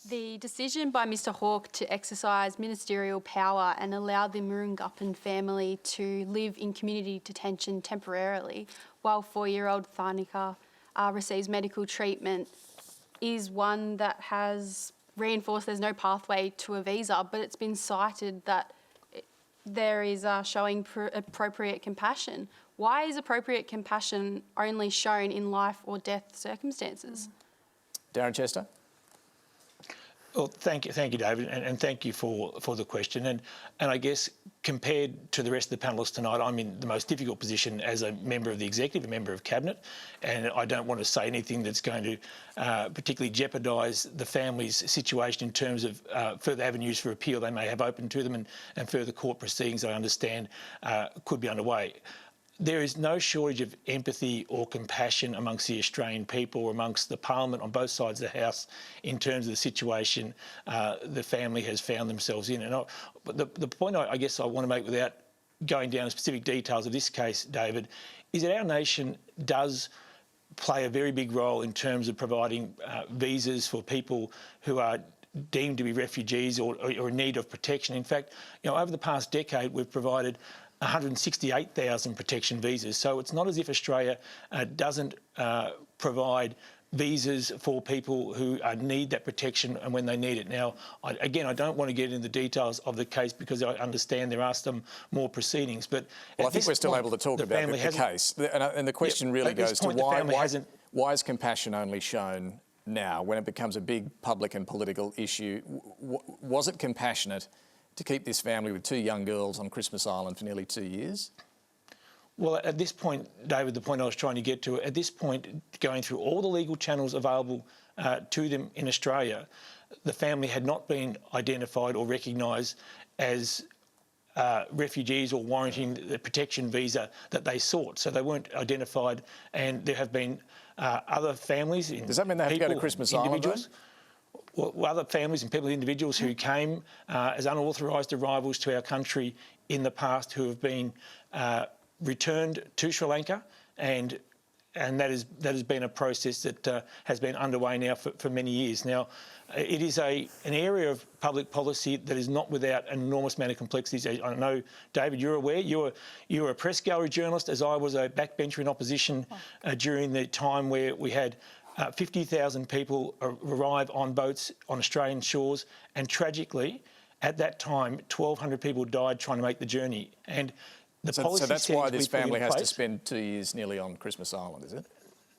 The decision by Mr Hawke to exercise ministerial power and allow the Murugappan family to live in community detention temporarily while 4-year-old Tharnicca receives medical treatment is one that has reinforced there's no pathway to a visa, but it's been cited that there is showing appropriate compassion. Why is appropriate compassion only shown in life or death circumstances? Darren Chester? Well, thank you, David, and thank you for the question. And I guess compared to the rest of the panellists tonight, I'm in the most difficult position as a member of the executive, a member of cabinet, and I don't want to say anything that's going to particularly jeopardise the family's situation in terms of further avenues for appeal they may have open to them, and further court proceedings I understand could be underway. There is no shortage of empathy or compassion amongst the Australian people or amongst the Parliament on both sides of the House in terms of the situation the family has found themselves in. But the point I guess I want to make, without going down to specific details of this case, David, is that our nation does play a very big role in terms of providing visas for people who are deemed to be refugees or in need of protection. In fact, over the past decade, we've provided 168,000 protection visas. So it's not as if Australia doesn't provide visas for people who need that protection and when they need it. Now, I don't want to get into the details of the case because I understand there are some more proceedings. But well, I think we're still able to talk about the case. And the question really goes to why is compassion only shown now when it becomes a big public and political issue? Was it compassionate to keep this family with 2 young girls on Christmas Island for nearly 2 years? Well, at this point, David, the point I was trying to get to, at this point, going through all the legal channels available to them in Australia, the family had not been identified or recognised as refugees or warranting the protection visa that they sought. So they weren't identified, and there have been other families. Does that mean they have to go to Christmas Island? Well, other families and people, individuals who came as unauthorised arrivals to our country in the past who have been returned to Sri Lanka, and that has been a process that has been underway now for many years. Now, it is an area of public policy that is not without an enormous amount of complexities. I know, David, you're aware. You were a press gallery journalist, as I was a backbencher in opposition during the time where we had 50,000 people arrive on boats on Australian shores, and tragically, at that time, 1,200 people died trying to make the journey. And so that's why this family has to spend 2 years nearly on Christmas Island, is it?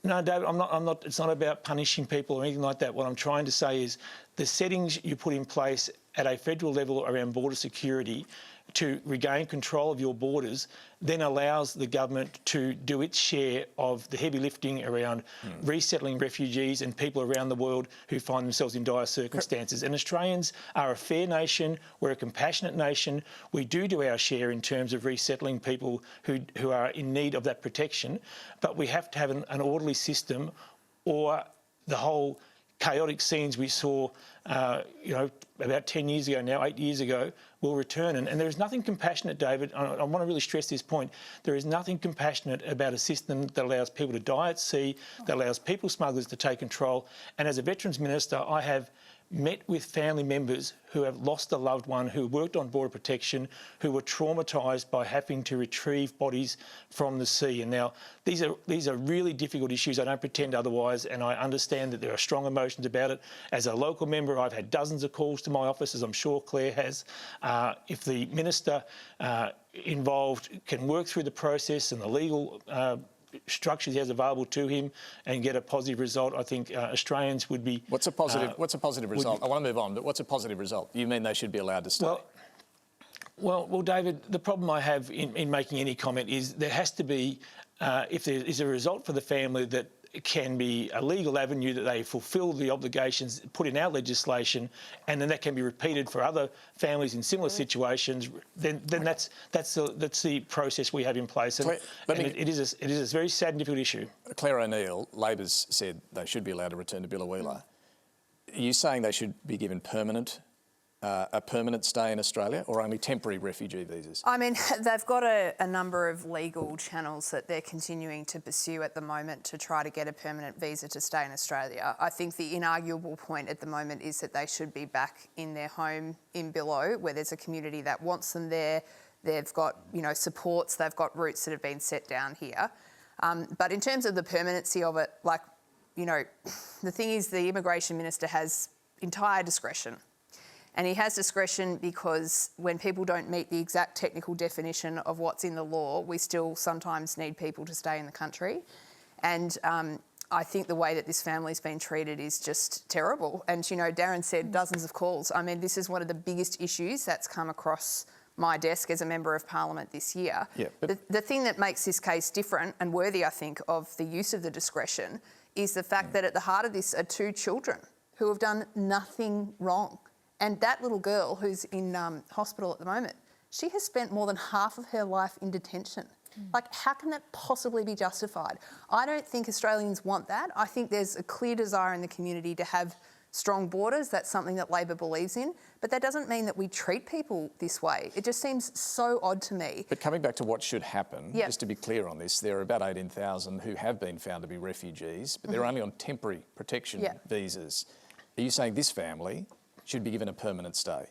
No, David, I'm not. It's not about punishing people or anything like that. What I'm trying to say is the settings you put in place at a federal level around border security to regain control of your borders then allows the government to do its share of the heavy lifting around resettling refugees and people around the world who find themselves in dire circumstances. And Australians are a fair nation. We're a compassionate nation. We do our share in terms of resettling people who are in need of that protection. But we have to have an orderly system, or the whole chaotic scenes we saw, about 10 years ago now, 8 years ago, will return. And there is nothing compassionate, David. I want to really stress this point. There is nothing compassionate about a system that allows people to die at sea, that allows people smugglers to take control. And as a Veterans Minister, I have met with family members who have lost a loved one, who worked on border protection, who were traumatised by having to retrieve bodies from the sea. And now these are really difficult issues. I don't pretend otherwise, and I understand that there are strong emotions about it. As a local member, I've had dozens of calls to my office, as I'm sure Clare has. If the minister involved can work through the process and the legal structures he has available to him and get a positive result, I think Australians would be... What's a positive result? I want to move on, but what's a positive result? You mean they should be allowed to stay? Well, David, the problem I have in making any comment is there has to be, if there is a result for the family that can be a legal avenue that they fulfil the obligations put in our legislation, and then that can be repeated for other families in similar situations, then that's the process we have in place. And it is a very sad and difficult issue. Clare O'Neill, Labor's said they should be allowed to return to Biloela. Are you saying they should be given permanent a permanent stay in Australia or only temporary refugee visas? I mean, they've got a number of legal channels that they're continuing to pursue at the moment to try to get a permanent visa to stay in Australia. I think the inarguable point at the moment is that they should be back in their home in Billow, where there's a community that wants them there. They've got, supports, they've got roots that have been set down here. But in terms of the permanency of it, the thing is the Immigration Minister has entire discretion. And he has discretion because when people don't meet the exact technical definition of what's in the law, we still sometimes need people to stay in the country. And I think the way that this family's been treated is just terrible. And, Darren said dozens of calls. I mean, this is one of the biggest issues that's come across my desk as a Member of Parliament this year. Yeah, the thing that makes this case different and worthy, I think, of the use of the discretion is the fact that at the heart of this are two children who have done nothing wrong. And that little girl who's in hospital at the moment, she has spent more than half of her life in detention. How can that possibly be justified? I don't think Australians want that. I think there's a clear desire in the community to have strong borders. That's something that Labor believes in. But that doesn't mean that we treat people this way. It just seems so odd to me. But coming back to what should happen, just to be clear on this, there are about 18,000 who have been found to be refugees, but they're only on temporary protection visas. Are you saying this family should be given a permanent stay?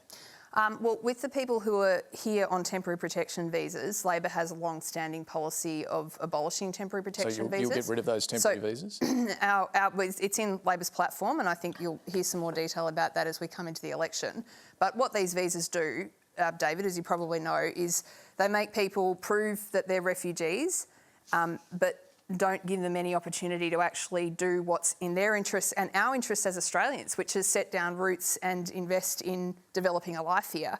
Well, with the people who are here on temporary protection visas, Labor has a long-standing policy of abolishing temporary protection visas. So you'll get rid of those temporary visas? It's in Labor's platform, and I think you'll hear some more detail about that as we come into the election. But what these visas do, David, as you probably know, is they make people prove that they're refugees, but don't give them any opportunity to actually do what's in their interests and our interests as Australians, which is set down roots and invest in developing a life here.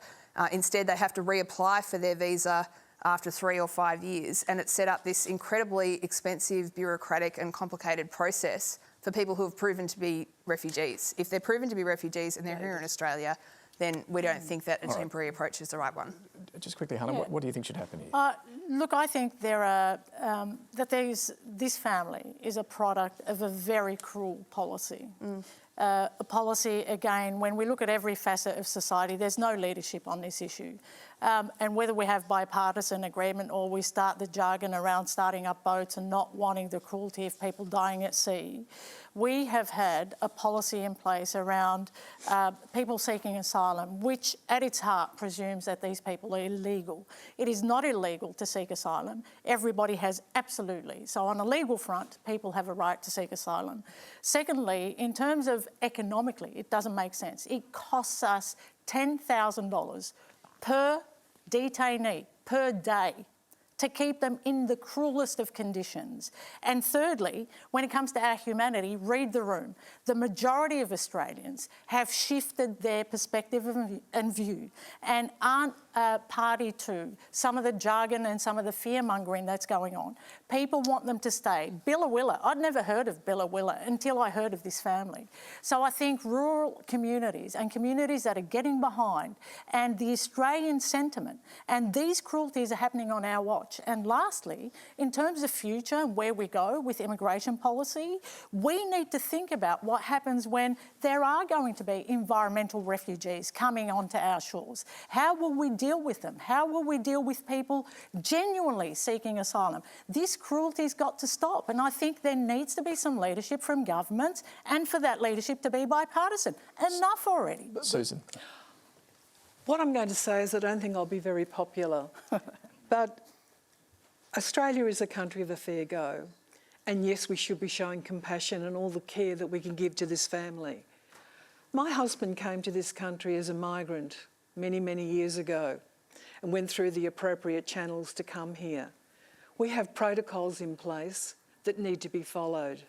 Instead, they have to reapply for their visa after 3 or 5 years, and it's set up this incredibly expensive, bureaucratic and complicated process for people who have proven to be refugees. If they're proven to be refugees and they're here in Australia, then we don't think that a temporary approach is the right one. Just quickly, Hana, what do you think should happen here? Look, I think this family is a product of a very cruel policy. A policy, again, when we look at every facet of society, there's no leadership on this issue. And whether we have bipartisan agreement or we start the jargon around starting up boats and not wanting the cruelty of people dying at sea, we have had a policy in place around people seeking asylum, which at its heart presumes that these people are illegal. It is not illegal to seek asylum. Everybody has absolutely. So on a legal front, people have a right to seek asylum. Secondly, in terms of economically, it doesn't make sense. It costs us $10,000 per detainee per day to keep them in the cruelest of conditions. And thirdly, when it comes to our humanity, read the room. The majority of Australians have shifted their perspective and view and aren't party to some of the jargon and some of the fear-mongering that's going on. People want them to stay. Billawilla, I'd never heard of Billawilla until I heard of this family. So I think rural communities and communities that are getting behind and the Australian sentiment and these cruelties are happening on our watch. And lastly, in terms of future and where we go with immigration policy, we need to think about what happens when there are going to be environmental refugees coming onto our shores. How will we deal with them? How will we deal with people genuinely seeking asylum? This cruelty's got to stop, and I think there needs to be some leadership from governments and for that leadership to be bipartisan. Enough already. Susan. What I'm going to say is I don't think I'll be very popular, but Australia is a country of a fair go, and yes, we should be showing compassion and all the care that we can give to this family. My husband came to this country as a migrant many, many years ago and went through the appropriate channels to come here. We have protocols in place that need to be followed.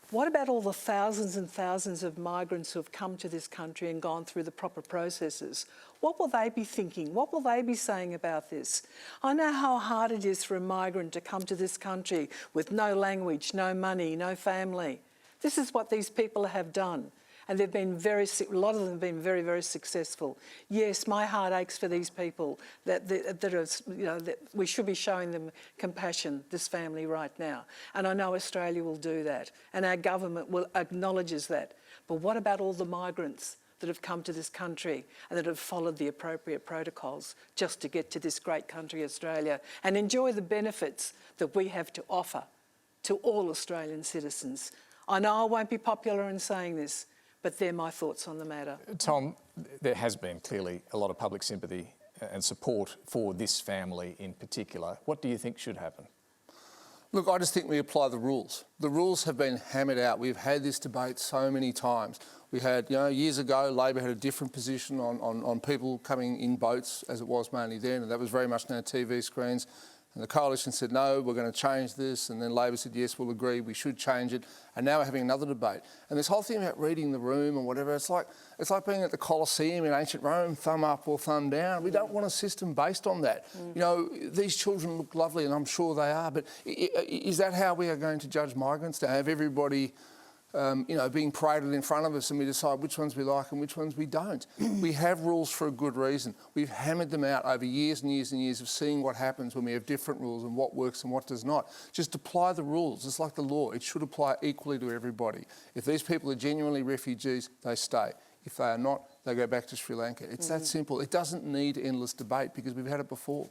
What about all the thousands and thousands of migrants who have come to this country and gone through the proper processes? What will they be thinking? What will they be saying about this? I know how hard it is for a migrant to come to this country with no language, no money, no family. This is what these people have done. And they've been a lot of them have been very, very successful. Yes, my heart aches for these people that we should be showing them compassion, this family right now. And I know Australia will do that. And our government acknowledges that. But what about all the migrants? that have come to this country and that have followed the appropriate protocols just to get to this great country, Australia, and enjoy the benefits that we have to offer to all Australian citizens. I know I won't be popular in saying this, but they're my thoughts on the matter. Tom, there has been clearly a lot of public sympathy and support for this family in particular. What do you think should happen? Look, I just think we apply the rules. The rules have been hammered out. We've had this debate so many times. We had, years ago, Labor had a different position on people coming in boats, as it was mainly then, and that was very much on our TV screens. And the coalition said, no, we're going to change this. And then Labor said, yes, we'll agree, we should change it. And now we're having another debate. And this whole thing about reading the room and whatever, it's like being at the Colosseum in ancient Rome, thumb up or thumb down. We don't want a system based on that. These children look lovely, and I'm sure they are, but is that how we are going to judge migrants, to have everybody being paraded in front of us and we decide which ones we like and which ones we don't? We have rules for a good reason. We've hammered them out over years and years and years of seeing what happens when we have different rules and what works and what does not. Just apply the rules. It's like the law. It should apply equally to everybody. If these people are genuinely refugees, they stay. If they are not, they go back to Sri Lanka. It's that simple. It doesn't need endless debate because we've had it before.